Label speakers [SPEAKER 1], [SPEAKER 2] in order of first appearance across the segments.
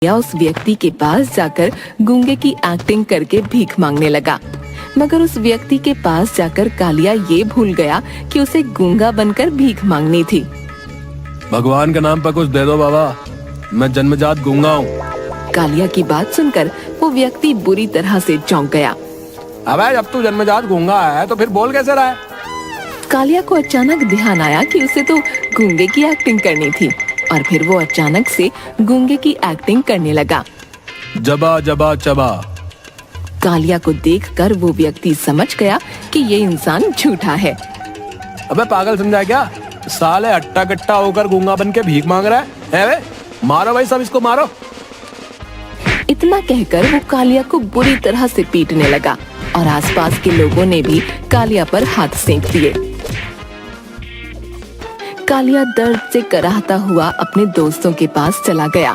[SPEAKER 1] या उस व्यक्ति के पास जाकर गूंगे की एक्टिंग करके भीख मांगने लगा। मगर उस व्यक्ति के पास जाकर कालिया ये भूल गया कि उसे गूंगा बनकर भीख मांगनी थी।
[SPEAKER 2] भगवान के नाम पर कुछ दे दो बाबा, मैं जन्मजात गूंगा हूँ।
[SPEAKER 1] कालिया की बात सुनकर वो व्यक्ति बुरी तरह से चौंक गया।
[SPEAKER 2] अबे जब तू जन्मजात गूंगा है तो फिर बोल कैसे रहा है?
[SPEAKER 1] कालिया को अचानक ध्यान आया कि उसे तो गूंगे की एक्टिंग करनी थी और फिर वो अचानक से गूंगे की एक्टिंग करने लगा।
[SPEAKER 2] जबा जबा चबा।
[SPEAKER 1] कालिया को देखकर वो व्यक्ति समझ गया कि ये इंसान झूठा है।
[SPEAKER 2] अबे पागल समझा क्या? साले अट्टा कट्टा होकर गूंगा बन के भीख मांग रहा है वे? मारो भाई, सब इसको मारो।
[SPEAKER 1] इतना कहकर वो कालिया को बुरी तरह से पीटने लगा और आसपास के लोगों ने भी कालिया पर हाथ सेंक दिए। कालिया दर्द से कराहता हुआ अपने दोस्तों के पास चला गया।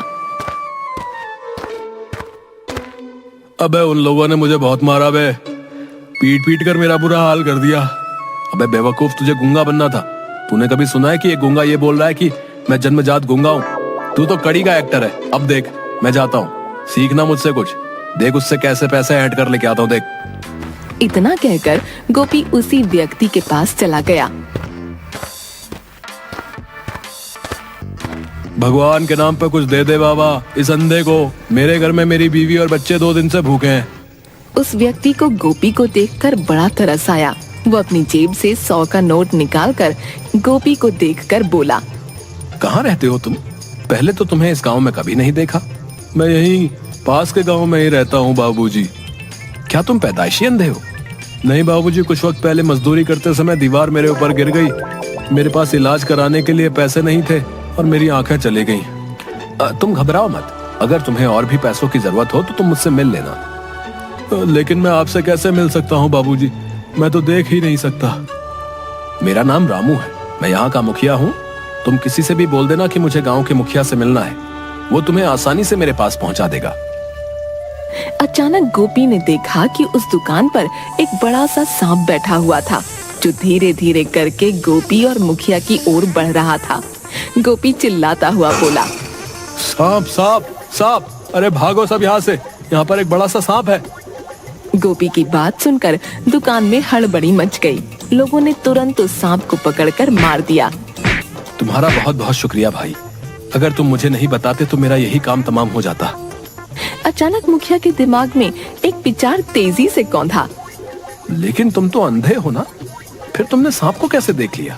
[SPEAKER 2] अबे उन लोगों ने मुझे बहुत मारा बे, पीट पीट कर मेरा बुरा हाल कर दिया। अबे बेवकूफ, तुझे गूंगा बनना था। तूने कभी सुना है कि ये गूंगा ये बोल रहा है कि मैं जन्मजात गूंगा हूँ? तू तो कड़ी का एक्टर है। अब देख, मैं जाता हूँ, सीखना मुझसे कुछ। देख उससे कैसे पैसे ऐड कर लेके आता हूँ, देख।
[SPEAKER 1] इतना कहकर गोपी उसी व्यक्ति के पास चला गया।
[SPEAKER 2] भगवान के नाम पे कुछ दे दे बाबा इस अंधे को। मेरे घर में मेरी बीवी और बच्चे 2 दिन से भूखे हैं।
[SPEAKER 1] उस व्यक्ति को गोपी को देखकर बड़ा तरस आया। वो अपनी जेब से 100 का नोट निकालकर गोपी को देखकर बोला,
[SPEAKER 2] कहाँ रहते हो तुम? पहले तो तुम्हें इस गांव में कभी नहीं देखा। मैं यहीं पास के गांव में ही रहता हूँ बाबूजी। क्या तुम पैदाइशी अंधे हो? नहीं बाबूजी, कुछ वक्त पहले मजदूरी करते समय दीवार मेरे ऊपर गिर गई। मेरे पास इलाज कराने के लिए पैसे नहीं थे और मेरी आंखें चली गईं। तुम घबराओ मत, अगर तुम्हें और भी पैसों की जरूरत हो तो तुम मुझसे मिल लेना। लेकिन मैं आपसे कैसे मिल सकता हूँ बाबूजी? मैं तो देख ही नहीं सकता। मेरा नाम रामू है, मैं यहाँ का मुखिया हूँ। तुम किसी से भी बोल देना कि मुझे गांव के मुखिया से मिलना है, वो तुम्हें आसानी से मेरे पास पहुंचा देगा।
[SPEAKER 1] अचानक गोपी ने देखा कि उस दुकान पर एक बड़ा सा सांप बैठा हुआ था, जो धीरे धीरे करके गोपी और मुखिया की ओर बढ़ रहा था। गोपी चिल्लाता हुआ बोला,
[SPEAKER 2] सांप सांप सांप, अरे भागो सब यहाँ से, यहाँ पर एक बड़ा सा सांप है।
[SPEAKER 1] गोपी की बात सुनकर दुकान में हड़बड़ी मच गई। लोगों ने तुरंत उस सांप को पकड़कर मार दिया।
[SPEAKER 2] तुम्हारा बहुत बहुत शुक्रिया भाई, अगर तुम मुझे नहीं बताते तो मेरा यही काम तमाम हो जाता।
[SPEAKER 1] अचानक मुखिया के दिमाग में एक विचार तेजी से कौंधा।
[SPEAKER 2] लेकिन तुम तो अंधे हो ना, फिर तुमने सांप को कैसे देख लिया?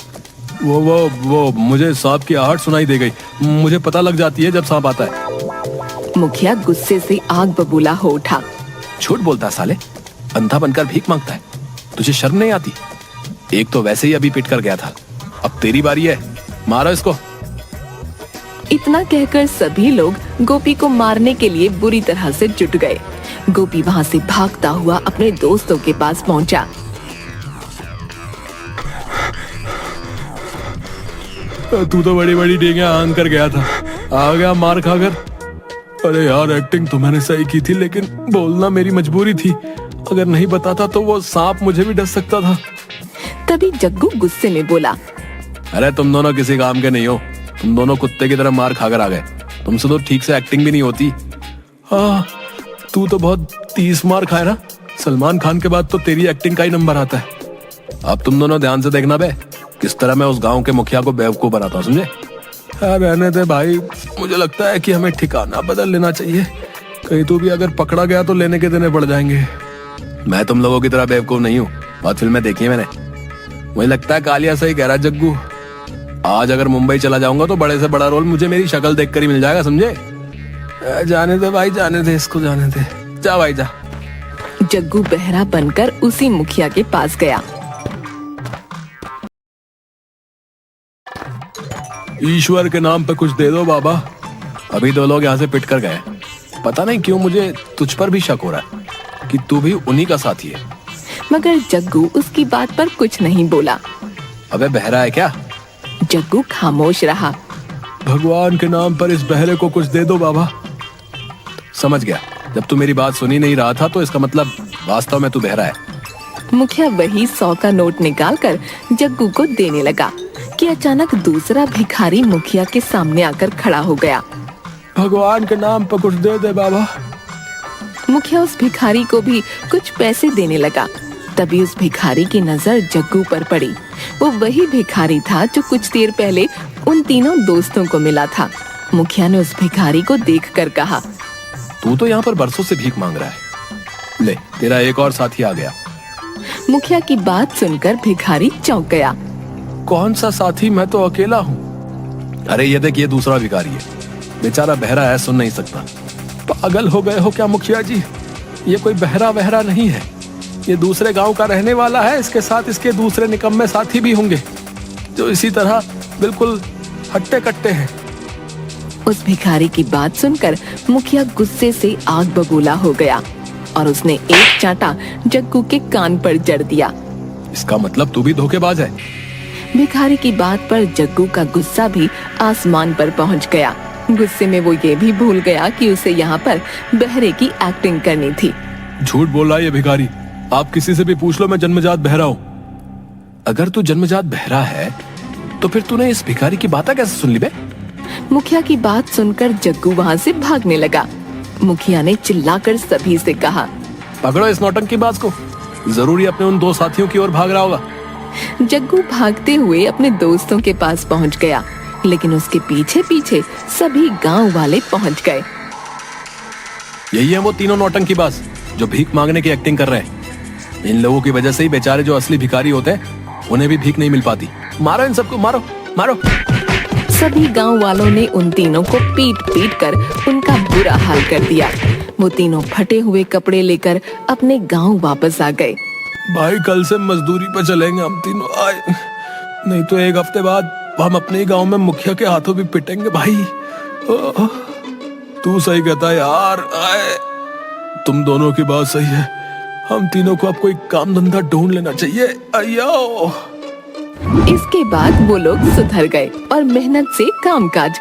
[SPEAKER 2] वो मुझे सांप की आहट सुनाई दे गई। मुझे पता लग जाती है जब सांप आता है।
[SPEAKER 1] मुखिया गुस्से से आग बबूला हो उठा।
[SPEAKER 2] झूठ बोलता है साले, अंधा बनकर भीख मांगता है। तुझे शर्म नहीं आती? एक तो वैसे ही अभी पिट कर गया था, अब तेरी बारी है, मारो इसको।
[SPEAKER 1] इतना कहकर सभी लोग गोपी को मारने के लिए बुरी तरह से जुट गए। गोपी वहां से भागता हुआ अपने दोस्तों के पास पहुंचा।
[SPEAKER 2] तू तो बड़ी बड़ी डेंगियां आन कर गया था, आ गया मार खाकर। अरे यार, एक्टिंग तो मैंने सही की थी, लेकिन बोलना मेरी मजबूरी थी। अगर नहीं बताता तो वो सांप मुझे भी डस सकता था।
[SPEAKER 1] तभी जग्गू गुस्से में बोला,
[SPEAKER 2] अरे तुम दोनों किसी काम के नहीं हो, तुम दोनों कुत्ते की तरह मार खाकर आ गए। तुमसे तो ठीक से एक्टिंग भी नहीं होती। तू तो बहुत 30 मार खाए ना, सलमान खान के बाद तो तेरी एक्टिंग का ही नंबर आता है। अब तुम दोनों ध्यान से देखना बे, किस तरह मैं उस गांव के मुखिया को बेवकूफ बनाता हूँ, समझे? रहने दे भाई, मुझे लगता है कि हमें ठिकाना बदल लेना चाहिए। कहीं तो भी अगर पकड़ा गया तो लेने के देने पड़ जाएंगे। मैं तुम लोगों की तरह बेवकूफ नहीं हूँ, बहुत फिल्में देखी है मैंने। मुझे लगता है कालिया सही कह रहा है जग्गू। आज अगर मुंबई चला जाऊंगा तो बड़े से बड़ा रोल मुझे मेरी शक्ल देखकर ही मिल जाएगा, समझे? जाने दे भाई, जाने दे इसको, जाने दे। जा भाई जा।
[SPEAKER 1] जग्गू बहरा बनकर उसी मुखिया के पास गया।
[SPEAKER 2] ईश्वर के नाम पे कुछ दे दो बाबा। अभी 2 लोग यहाँ से पिट कर गए। पता नहीं क्यों मुझे तुझ पर भी शक हो रहा है कि तू भी उन्हीं का साथी है।
[SPEAKER 1] मगर जग्गू उसकी बात पर कुछ नहीं बोला।
[SPEAKER 2] अबे बहरा है क्या?
[SPEAKER 1] जग्गू खामोश रहा।
[SPEAKER 2] भगवान के नाम पर इस बहरे को कुछ दे दो बाबा। समझ गया, जब तू मेरी बात सुनी नहीं रहा था तो इसका मतलब वास्तव में तू बहरा है।
[SPEAKER 1] मुखिया वही 100 का नोट निकालकर जग्गू को देने लगा कि अचानक दूसरा भिखारी मुखिया के सामने आकर खड़ा हो गया।
[SPEAKER 2] भगवान के नाम पर कुछ दे दे बाबा।
[SPEAKER 1] मुखिया उस भिखारी को भी कुछ पैसे देने लगा। तभी उस भिखारी की नजर जग्गू पर पड़ी। वो वही भिखारी था जो कुछ देर पहले उन तीनों दोस्तों को मिला था। मुखिया ने उस भिखारी को देखकर कहा,
[SPEAKER 2] तू तो यहाँ पर बरसों से भीख मांग रहा है, ले तेरा एक और साथी आ गया।
[SPEAKER 1] मुखिया की बात सुनकर भिखारी चौंक गया।
[SPEAKER 2] कौन सा साथी, मैं तो अकेला हूँ। अरे ये देख, ये दूसरा भिखारी है, बेचारा बहरा है, सुन नहीं सकता। पागल हो गए हो क्या मुखिया जी? ये कोई बहरा वहरा नहीं है, ये दूसरे गांव का रहने वाला है। इसके साथ इसके दूसरे निकम्मे साथी भी होंगे जो इसी तरह बिल्कुल हट्टे कट्टे हैं।
[SPEAKER 1] उस भिखारी की बात सुनकर मुखिया गुस्से से आग बबूला हो गया और उसने एक चांटा जग्गू के कान पर जड़ दिया।
[SPEAKER 2] इसका मतलब तू भी धोखेबाज है।
[SPEAKER 1] भिखारी की बात पर जग्गू का गुस्सा भी आसमान पर पहुंच गया। गुस्से में वो ये भी भूल गया कि उसे यहाँ पर बहरे की एक्टिंग करनी थी।
[SPEAKER 2] झूठ बोल रहा है ये भिखारी, आप किसी से भी पूछ लो, मैं जन्मजात बहरा हूँ। अगर तू जन्मजात बहरा है तो फिर तूने इस भिखारी की बातें कैसे सुन ली बे?
[SPEAKER 1] मुखिया की बात सुनकर जग्गू वहाँ से भागने लगा। मुखिया ने चिल्लाकर सभी से कहा,
[SPEAKER 2] पकड़ो इस नौटंकीबाज को, जरूरी अपने उन दो साथियों की ओर भाग रहा होगा।
[SPEAKER 1] जग्गू भागते हुए अपने दोस्तों के पास पहुंच गया, लेकिन उसके पीछे पीछे सभी गांव वाले पहुंच गए।
[SPEAKER 2] यही है वो तीनों नौटंकीबाज जो भीख मांगने की एक्टिंग कर रहे हैं। इन लोगों की वजह से ही बेचारे जो असली भिखारी होते हैं उन्हें भी भीख नहीं मिल पाती। मारो इन सबको, मारो मारो।
[SPEAKER 1] सभी गांव वालों ने उन तीनों को पीट पीट कर उनका बुरा हाल कर दिया। वो तीनों फटे हुए कपड़े लेकर अपने गांव वापस आ गए।
[SPEAKER 2] भाई कल से मजदूरी पे चलेंगे हम तीनों, आए नहीं तो एक हफ्ते बाद हम अपने गांव में मुखिया के हाथों भी पिटेंगे भाई। तू सही कहता है यार, आए तुम दोनों की बात सही है। हम तीनों को अब कोई काम धंधा ढूंढ लेना चाहिए। अयो।
[SPEAKER 1] इसके बाद वो लोग सुधर गए और मेहनत से कामकाज